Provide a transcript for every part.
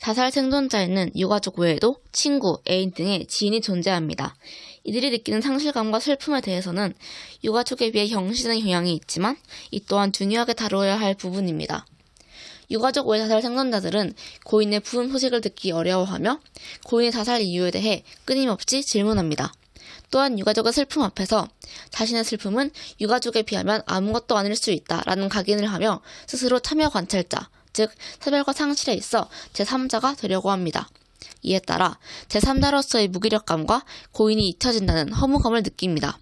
자살 생존자에는 유가족 외에도 친구, 애인 등의 지인이 존재합니다. 이들이 느끼는 상실감과 슬픔에 대해서는 유가족에 비해 경시되는 경향이 있지만 이 또한 중요하게 다루어야 할 부분입니다. 유가족 외 자살 생존자들은 고인의 부흥 소식을 듣기 어려워하며 고인의 자살 이유에 대해 끊임없이 질문합니다. 또한 유가족의 슬픔 앞에서 자신의 슬픔은 유가족에 비하면 아무것도 아닐 수 있다라는 각인을 하며 스스로 참여 관찰자, 즉 사별과 상실에 있어 제3자가 되려고 합니다. 이에 따라 제3자로서의 무기력감과 고인이 잊혀진다는 허무감을 느낍니다.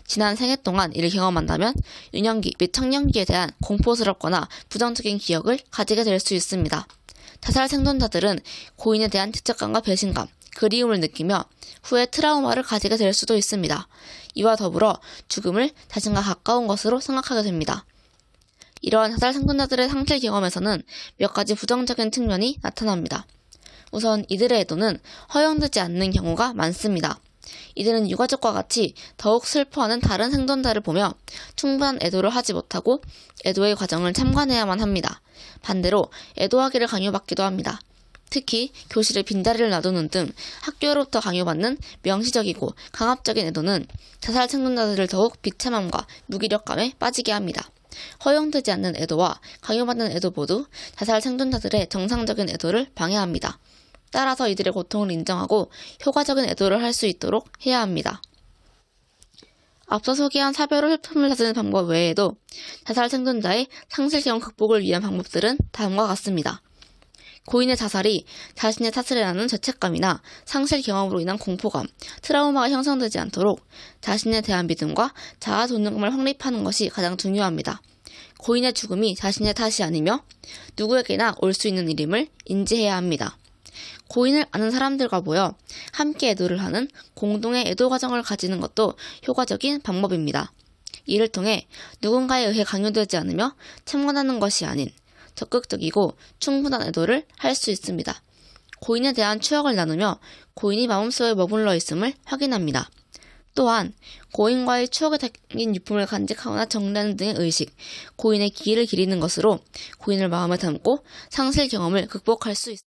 지난 생애 동안 이를 경험한다면 유년기 및 청년기에 대한 공포스럽거나 부정적인 기억을 가지게 될 수 있습니다. 자살 생존자들은 고인에 대한 죄책감과 배신감, 그리움을 느끼며 후에 트라우마를 가지게 될 수도 있습니다. 이와 더불어 죽음을 자신과 가까운 것으로 생각하게 됩니다. 이러한 자살 생존자들의 상실 경험에서는 몇 가지 부정적인 측면이 나타납니다. 우선 이들의 애도는 허용되지 않는 경우가 많습니다. 이들은 유가족과 같이 더욱 슬퍼하는 다른 생존자를 보며 충분한 애도를 하지 못하고 애도의 과정을 참관해야만 합니다. 반대로 애도하기를 강요받기도 합니다. 특히 교실에 빈자리를 놔두는 등 학교로부터 강요받는 명시적이고 강압적인 애도는 자살 생존자들을 더욱 비참함과 무기력감에 빠지게 합니다. 허용되지 않는 애도와 강요받는 애도 모두 자살 생존자들의 정상적인 애도를 방해합니다. 따라서 이들의 고통을 인정하고 효과적인 애도를 할 수 있도록 해야 합니다. 앞서 소개한 사별로 슬픔을 다스리는 방법 외에도 자살 생존자의 상실 경험 극복을 위한 방법들은 다음과 같습니다. 고인의 자살이 자신의 탓을 하는 죄책감이나 상실 경험으로 인한 공포감, 트라우마가 형성되지 않도록 자신에 대한 믿음과 자아 존중감을 확립하는 것이 가장 중요합니다. 고인의 죽음이 자신의 탓이 아니며 누구에게나 올 수 있는 일임을 인지해야 합니다. 고인을 아는 사람들과 모여 함께 애도를 하는 공동의 애도 과정을 가지는 것도 효과적인 방법입니다. 이를 통해 누군가에 의해 강요되지 않으며 참관하는 것이 아닌 적극적이고 충분한 애도를 할 수 있습니다. 고인에 대한 추억을 나누며 고인이 마음속에 머물러 있음을 확인합니다. 또한 고인과의 추억에 담긴 유품을 간직하거나 정리하는 등의 의식, 고인의 기일을 기리는 것으로 고인을 마음에 담고 상실 경험을 극복할 수 있습니다.